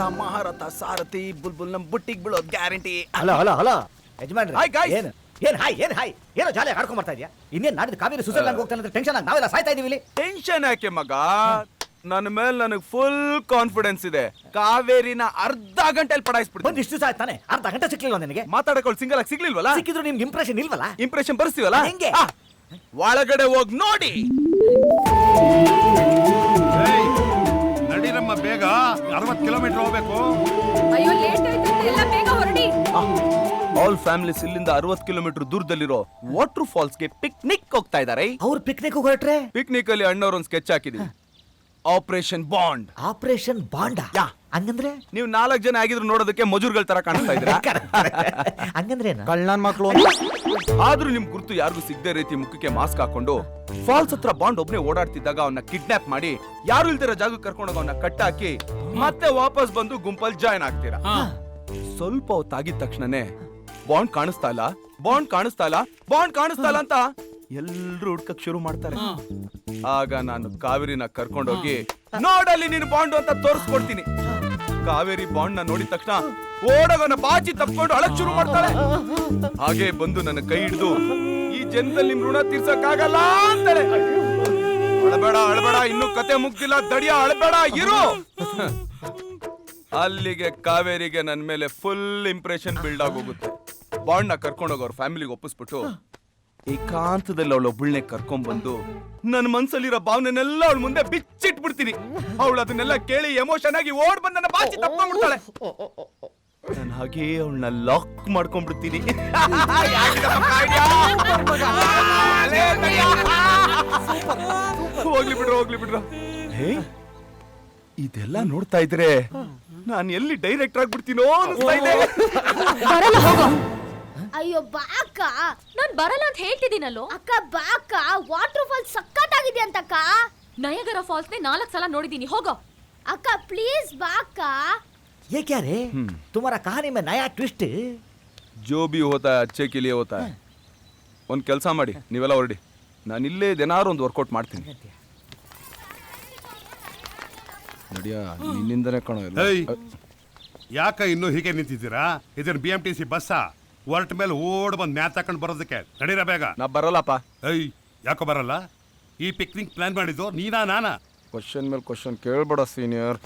ರಥ ಮಹಾರಥ ಸಾರಥಿ ಬುಲ್ಬುಲ್ ನಮ್ ಬುಟ್ಟಿಗೆ ಬೀಳೋದ್ ಗ್ಯಾರಂಟಿ. ಹಲೋ ಹಲೋ ಹಲೋ ಯಜಮಾನ್ರಿ. Hi guys. ಏನ್ ಹಾಯ್ ಏನೋ ಜಾಲಿ ಆಡ್ಕೊಂಡ್ ಬರ್ತಾ ಇದೆಯಾ? ಇನ್ನೇನ್ ನಾಡಿದ್ದು ಕಾವೇರಿ ಸ್ವಿಟ್ಜರ್ಲ್ಯಾಂಡ್ ಹೋಗ್ತಾನೆ ಟೆನ್ಷನ್ ಆಗಿ ನಾವೆಲ್ಲ ಸಾಯ್ತಾ ಇದೀವಿ ಇಲ್ಲಿ. ಟೆನ್ಷನ್ ಯಾಕೆ ಮಗ, ನನ್ನ ಮೇಲೆ ನನಗೆ ಫುಲ್ ಕಾನ್ಫಿಡೆನ್ಸ್ ಇದೆ. ಕಾವೇರಿನ ಅರ್ಧ ಗಂಟೆಯಲ್ಲಿ ಪಡಾಯಿಸ್ಬಿಡ್ತೀನಿ. ಬಂದು ಇಷ್ಟು ದಿವಸ ತಾನೆ, ಅರ್ಧ ಗಂಟೆ ಸಿಕ್ಲಿಲ್ವ ನನಗೆ? ಮಾತಾಡಕೊಳ್ಳಿ ಸಿಂಗಲ್ ಆಗಿ ಸಿಗ್ಲಿಲ್ವಲ್ಲ? ಸಿಕ್ಕಿದ್ರು ನಿಮ್ಗೆ ಇಂಪ್ರೆಷನ್ ಇಲ್ವಲ್ಲ? ಇಂಪ್ರೆಷನ್ ಬರ್ಸ್ತೀವಲ್ಲ ಹೆಂಗೆ? ಒಳಗಡೆ ಹೋಗಿ ನೋಡಿ. ನಡೀರಮ್ಮ ಬೇಗ, 60 ಕಿಲೋಮೀಟರ್ ಹೋಗ್ಬೇಕು. ಅಯ್ಯೋ ಲೇಟ್ ಆಯ್ತು, ಎಲ್ಲ ಬೇಗ ಹೊರಡಿ. ಆಲ್ ಫ್ಯಾಮಿಲೀಸ್ ಇಲ್ಲಿಂದ 60 ಕಿಲೋಮೀಟರ್ ದೂರದಲ್ಲಿರೋ ವಾಟರ್ ಫಾಲ್ಸ್ ಗೆ ಪಿಕ್ನಿಕ್ ಹೋಗ್ತಾ ಇದಾರೆ. ಅವ್ರು ಪಿಕ್ನಿಕ್ ಹೊರಟ್ರೆ ಪಿಕ್ನಿಕ್ ಅಲ್ಲಿ ಅಣ್ಣವ್ರ ಒಂದು ಸ್ಕೆಚ್ ಹಾಕಿದೀವಿ. Operation bond. ಆಪರೇಷನ್ ಬಾಂಡ್ ಹಂಗಂದ್ರೆ? ನೀವು 4 ಜನ ಆಗಿದ್ರು ನೋಡೋದಕ್ಕೆ ಮಜೂರ್ಗಳ ತರ ಕಾಣಿಸ್ತಾ ಇದ್ದೀರಾ. ಹಂಗಂದ್ರೆ ಕಳ್ಳನ್ ಮಕ್ಳು. ಆದ್ರೂ ನಿಮ್ ಗುರ್ತು ಯಾರಿಗೂ ಸಿಗದೆ ರೀತಿ ಮುಖಕ್ಕೆ ಮಾಸ್ಕ್ ಹಾಕೊಂಡು ಫಾಲ್ಸ್ ಹತ್ರ ಬಾಂಡ್ ಒಬ್ನೇ ಓಡಾಡ್ತಿದ್ದಾಗ ಅವನ್ನ ಕಿಡ್ನಾಪ್ ಮಾಡಿ ಯಾರು ಇಲ್ದಿರೋ ಜಾಗಕ್ಕೆ ಕರ್ಕೊಂಡೋಗ ಅವನ್ನ ಕಟ್ಟಾಕಿ ಮತ್ತೆ ವಾಪಸ್ ಬಂದು ಗುಂಪಲ್ಲಿ ಜಾಯ್ನ್ ಆಗ್ತೀರಾ. ಸ್ವಲ್ಪ ಹೊತ್ತಾಗಿದ ತಕ್ಷಣನೇ ಬಾಂಡ್ ಕಾಣಿಸ್ತಾ ಇಲ್ಲ, ಬಾಂಡ್ ಕಾಣಿಸ್ತಾ ಇಲ್ಲ, ಬಾಂಡ್ ಕಾಣಿಸ್ತಾ ಇಲ್ಲ ಅಂತ ಎಲ್ರು ಹುಡ್ಕಕ್ ಶುರು ಮಾಡ್ತಾರೆ. ಆಗ ನಾನು ಕಾವೇರಿನ ಕರ್ಕೊಂಡೋಗಿ ನೋಡಲ್ಲಿ ನೀನು ಬಾಂಡ್ ಅಂತ ತೋರಿಸ್ಕೊಡ್ತೀನಿ. ಕಾವೇರಿ ಬಾಂಡ್ ನ ನೋಡಿದ ತಕ್ಷಣ ಓಡೋಗನ ಬಾಚಿ ತಪ್ಕೊಂಡು ಅಳಕ್ ಶುರು ಮಾಡ್ತಾಳೆ. ಹಾಗೆ ಬಂದು ನನ್ನ ಕೈ ಹಿಡಿದು ಈ ಜನ್ಮದಲ್ಲಿ ನಿಮ್ ಋಣ ತೀರ್ಸಕ್ಕಾಗಲ್ಲ ಅಂತಾಳೆ. ಅಳಬೇಡ ಅಳಬೇಡ, ಇನ್ನು ಕತೆ ಮುಗ್ದಿಲ್ಲ, ದಡಿಯ ಅಳಬೇಡ ಇರು. ಅಲ್ಲಿಗೆ ಕಾವೇರಿಗೆ ನನ್ನ ಮೇಲೆ ಫುಲ್ ಇಂಪ್ರೆಷನ್ ಬಿಲ್ಡ್ ಆಗೋಗುತ್ತೆ. ಬಾಂಡ್ ನ ಕರ್ಕೊಂಡೋಗ ಅವ್ರ ಫ್ಯಾಮಿಲಿಗೆ ಒಪ್ಪಿಸ್ಬಿಟ್ಟು ಏಕಾಂತದಲ್ಲಿ ಅವಳು ಒಬ್ಬಳನ್ನೇ ಕರ್ಕೊಂಡ್ ಬಂದು ನನ್ನ ಮನ್ಸಲ್ಲಿರೋ ಭಾವನೆನೆಲ್ಲ ಅವಳ ಮುಂದೆ ಬಿಚ್ಚಿಟ್ಬಿಡ್ತೀನಿ. ಅವಳು ಅದನ್ನೆಲ್ಲ ಕೇಳಿ ಎಮೋಷನ್ ಆಗಿ ಓಡ್ ಬಂದು ನನ್ನ ಬಾಚಿ ತಪ್ಕೊಂಡ್ಬಿಡ್ತಾಳೆ. ನಾನು ಹಾಗೆ ಅವಳನ್ನ ಲಾಕ್ ಮಾಡ್ಕೊಂಡ್ಬಿಡ್ತೀನಿ. ಹೋಗ್ಲಿ ಬಿಡ್ರ ಹೋಗ್ಲಿ ಬಿಡ್ರ. ಇದೆಲ್ಲ ನೋಡ್ತಾ ಇದ್ರೆ ನಾನು ಎಲ್ಲಿ ಡೈರೆಕ್ಟರ್ ಆಗ್ಬಿಡ್ತೀನೋ ಅನ್ಸ್ತಾ ಇದೆ. ಅಯ್ಯೋ ಬಾಕ, ನಾನ್ ಬರಲ್ಲ ಅಂತ ಹೇಳ್ತಿದ್ದೀನಲ್ಲೋ. ಅಕ್ಕ ಬಾಕ, ವಾಟರ್ ಫಾಲ್ ಸಕ್ಕತ್ತಾಗಿದೆ ಅಂತಕ್ಕ. ನಯಗರ ಫಾಲ್ಸ್ ನೇ 4 ಸಲ ನೋಡಿದೀನಿ, ಹೋಗೋ. ಅಕ್ಕ ಪ್ಲೀಸ್ ಬಾಕ. ये क्या रे? तुम्हारा कहानी में नया ट्विस्ट. जो भी होता है अच्छे के लिए होता है. ಒಂದು ಕೆಲಸ ಮಾಡಿ, ನೀವೆಲ್ಲ ಹೊರಡಿ, ನಾನು ಇಲ್ಲೇ ಏನಾರು ಒಂದು ವರ್ಕೌಟ್ ಮಾಡ್ತೀನಿ. ನಡಿಯಾ, ನಿನ್ನಿಂದನೇ ಕಾಣೋ ಇಲ್ಲ. ಯಾಕ ಇನ್ನು ಹೀಗೆ ನಿಂತಿದ್ದೀರಾ? ಇದನ್ನ BMTC ಬಸ್ಸಾ? ಹೊರಟ ಮೇಲೆ ಓಡ್ ಬಂದ್ ಮ್ಯಾತ್ ತಕೊಂಡ್ ಬರೋದಕ್ಕೆ ನಡೀರ ಬೇಗ. ನಾ ಬರಲ್ಲಪ್ಪ. ಯಾಕೋ ಬರಲ್ಲ? ಈ ಪಿಕ್ನಿಕ್ ಪ್ಲಾನ್ ಮಾಡಿದ್ದು ನೀನಾ ನಾನಾ? ಕ್ವಶನ್ ಮೇಲೆ ಕ್ವಶನ್ ಕೇಳ್ಬೇಡ ಸೀನಿಯರ್.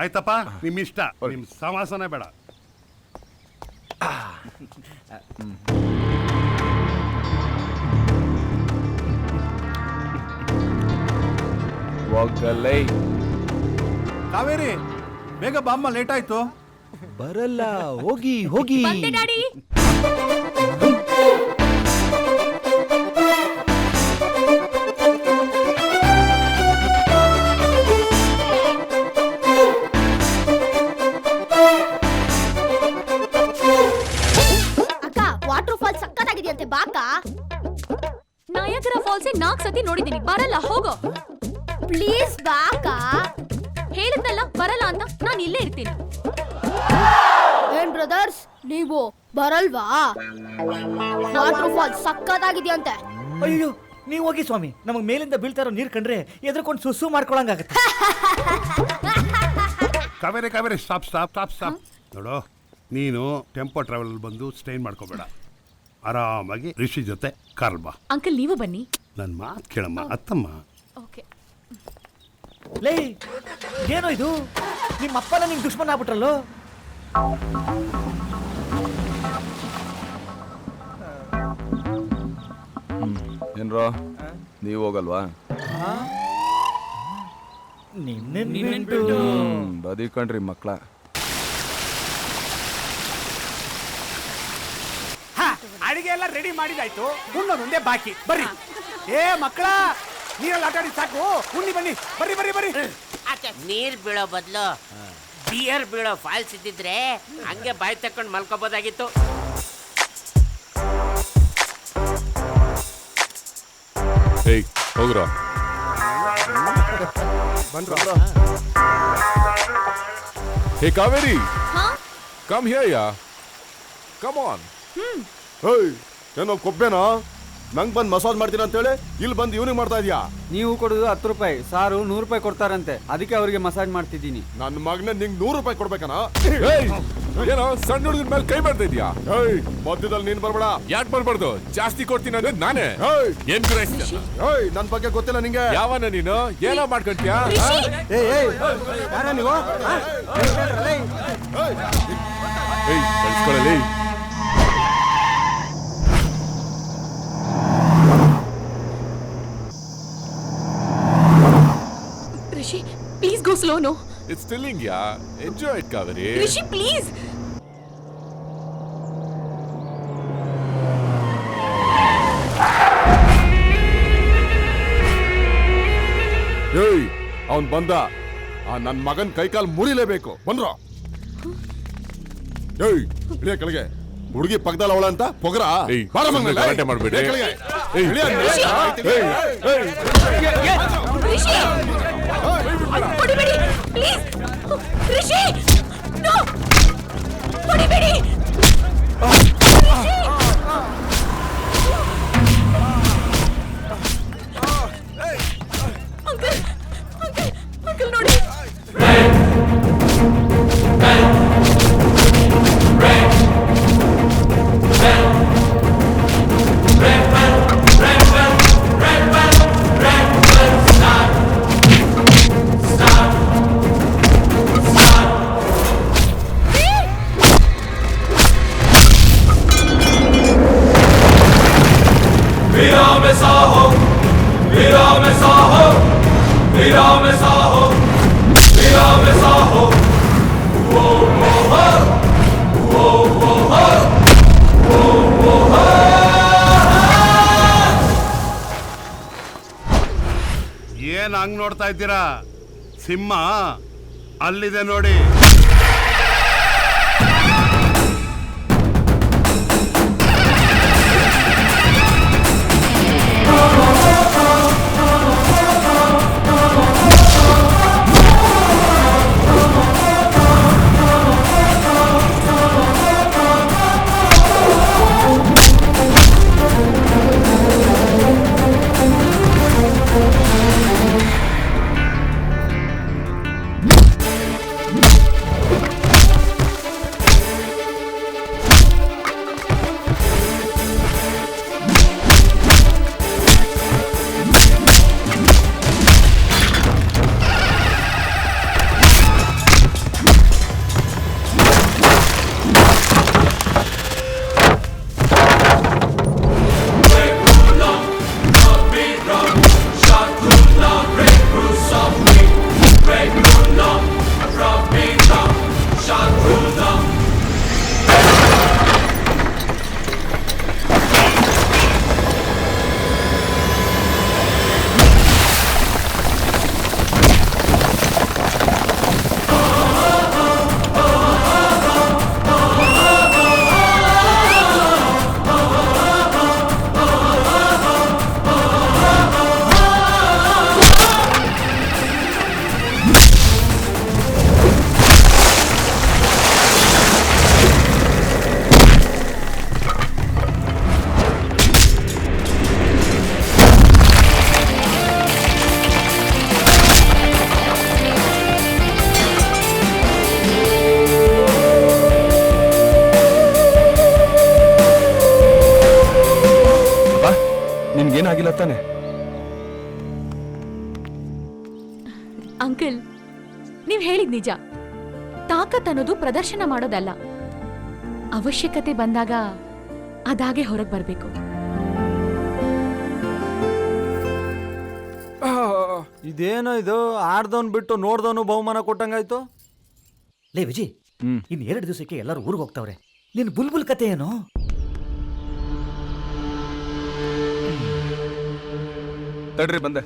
ಆಯ್ತಪ್ಪ, ನಿಮ್ ಇಷ್ಟ, ನಿಮ್ ಸಮಾಸನೆ ಬೇಡ. ಹೋಗಲೇ ಕಾವೇರಿ, ಬೇಗ ಬಾಮ್ಮ, ಲೇಟ್ ಆಯ್ತು. ಬರಲ್ಲ, ಹೋಗಿ ಹೋಗಿ. ಬಂದೆ ಡ್ಯಾಡಿ. ಅಕ್ಕ ವಾಟರ್ ಫಾಲ್ ಸಕ್ಕತ್ತಾಗಿದೆಯಂತೆ ಬಾಕ. ನಯಗರ ಫಾಲ್ಸ್ 4 ಸತಿ ನೋಡಿದೀನಿ, ಬರಲ್ಲ, ಹೋಗೋ. ಪ್ಲೀಸ್ ಬಾಕ. ಹೇಳಿದ್ನಲ್ಲ ಬರಲ್ಲ ಅಂತ, ನಾನು ಇಲ್ಲೇ ಇರ್ತೀನಿ. ಏನ್ ಬ್ರದರ್ಸ್, ನೀವು ಬರಲ್ವಾ? ವಾಟರ್ ಫಾಲ್ ಸಕ್ಕತ್ತಾಗಿದೆಯಂತೆ. ಅಯ್ಯೋ, ನೀವು ಹೋಗಿ ಸ್ವಾಮಿ, ನಮಗ್ ಮೇಲಿಂದ ಬೀಳ್ತಾ ಇರೋ ನೀರ್ ಕಂಡ್ರೆ ಎದ್ರಕೊಂಡು ಸುಸ್ಸು ಮಾಡ್ಕೊಳಂಗಾಗತ್ತೆ. Kaveri Kaveri, stop stop stop stop. ನೋಡು, ನೀನು ಟೆಂಪೋ ಟ್ರಾವೆಲ್ ಬಂದು ಸ್ಟೇನ್ ಮಾಡ್ಕೋಬೇಡ. ಆರಾಮಾಗಿ ರಿಷಿ ಜೊತೆ ಕಾರ್ ಬಾ. ಅಂಕಲ್ ನೀವು ಬನ್ನಿ. ನನ್ ಮಾತು ಕೇಳಮ್ಮ ಅತ್ತಮ್ಮ. ಓಕೆ. ಲೇ, ಏನೋ ಇದು? ನಿಮ್ಮ ಅಪ್ಪನ ನಿಂಗೆ ದುಶ್ಮನ್ ಆಗ್ಬಿಟ್ರಲ್ಲೋ. ಏನ್ರೋ, ನೀವು ಹೋಗಲ್ವಾ? ಬದಿ ಕಣ್ರಿ ಮಕ್ಳ. ಅಡಿಗೆ ಎಲ್ಲ ರೆಡಿ ಮಾಡಿದಾಯ್ತು, ಉಣ್ಣೋದೊಂದೇ ಬಾಕಿ. ಬರ್ರಿ. ಏ ಮಕ್ಕಳ, ನೀರಲ್ಲಿ ಆಟ ಆಡಿ ಸಾಕು, ಉಣ್ಣಿ ಬನ್ನಿ. ಬರ್ರಿ ಬರ್ರಿ ಬರ್ರಿ. ನೀರ್ ಬೀಳೋ ಬದಲು ಬಿಯರ್ ಬೀಳೋ ಫಾಲ್ಸ್ ಇದ್ದಿದ್ರೆ ಹಂಗೆ ಬಾಯಿ ತಕೊಂಡು ಮಲ್ಕೋಬೋದಾಗಿತ್ತು. ಹೋಗ್ರ Hey Kaveri, ಹಾ, come here, yeah. Come on. Hey, ಏನೋ ಕೊಬ್ಬೇನಾ? ನಂಗ್ ಬಂದ್ ಮಸಾಜ್ ಮಾಡ್ತೀನಿ ಅಂತ ಹೇಳಿ ಇಲ್ಲಿ ಬಂದು ಇವ್ನಿಗೆ ಮಾಡ್ತಾ ಇದೀಯಾ? ನೀವು ಕೊಡೋದು 10 ರೂಪಾಯಿ, ಸಾರು 100 ರೂಪಾಯಿ ಕೊಡ್ತಾರಂತೆ, ಅದಕ್ಕೆ ಅವರಿಗೆ ಮಸಾಜ್ ಮಾಡ್ತಿದ್ದೀನಿ. ನನ್ನ ಮಗನ ನಿಂಗ್ 100 ರೂಪಾಯಿ ಕೊಡ್ಬೇಕನ? ಏನೋ ಸಣ್ಣ ಹುಡುಗನ ಮೇಲೆ ಕೈ ಮಾಡ್ತಾ ಇದೀಯಾ? ಮಧ್ಯದಲ್ಲಿ ನೀನ್ ಬರ್ಬೇಡ. ಯಾಕೆ ಬರ್ಬಾರ್ದು? ಜಾಸ್ತಿ ಕೊಡ್ತೀನಿ ಅಂದ್ರೆ ನಾನೇ. ಏನ್ ನನ್ ಬಗ್ಗೆ ಗೊತ್ತಿಲ್ಲ ನಿಂಗೆ? ಯಾವನ ನೀನು? ಏನೋ ಮಾಡ್ಕೊಂತೀಯಾ? ನೀವು ಕಳ್ಸ್ಕೊಳ್ಳಲಿ. Rishi please go slow. No it's thrilling yeah. Enjoy it Kaveri. Rishi please. ಅವನ್ ಬಂದ. ನನ್ ಮಗನ್ ಕೈಕಾಲ್ ಮುರಿಲೇಬೇಕು. ಬಂದ್ರ ಇಳಿಯ ಕೆಳಗೆ. ಹುಡುಗಿ ಪಕ್ಕದಲ್ಲಿ ಅವಳ ಅಂತ ಪೊಗರ. ಗಲಾಟೆ ಮಾಡ್ಬೇಡಿ. ರಿಷಿ ಹೊಡಿಬೇಡಿ ಪ್ಲೀಸ್. ರಿಷಿ ನೋ ಹೊಡಿಬೇಡಿ. ಅಂಕಲ್ ಅಂಕಲ್ ಅಂಕಲ್ ನೋಡಿ. ಏನ್ ಹಂಗ್ ನೋಡ್ತಾ ಇದ್ದೀರಾ? ಸಿಂಹ ಅಲ್ಲಿದೆ ನೋಡಿ. ನಿನ್ಗೇನಾಗಿಲ್ಲ ತಾನೆ? ಅಂಕಲ್ ನೀವ್ ಹೇಳಿದ್ ನಿಜ. ತಾಕತ್ ಅನ್ನೋದು ಪ್ರದರ್ಶನ ಮಾಡೋದಲ್ಲ, ಅವಶ್ಯಕತೆ ಬಂದಾಗ ಅದಾಗೆ ಹೊರಗೆ ಬರ್ಬೇಕು. ಇದೇನೋ ಇದು, ಆಡ್ದವನ್ ಬಿಟ್ಟು ನೋಡ್ದವನು ಬಹುಮಾನ ಕೊಟ್ಟಂಗಾಯ್ತು. ಲೇ ವಿಜಿ, ಇನ್ 2 ದಿವಸಕ್ಕೆ ಎಲ್ಲರೂ ಊರಿಗೆ ಹೋಗ್ತಾವ್ರೆ. ನಿನ್ ಬುಲ್ಬುಲ್ ಕತೆ ಏನು? ತಡ್ರಿ ಬಂದೆ.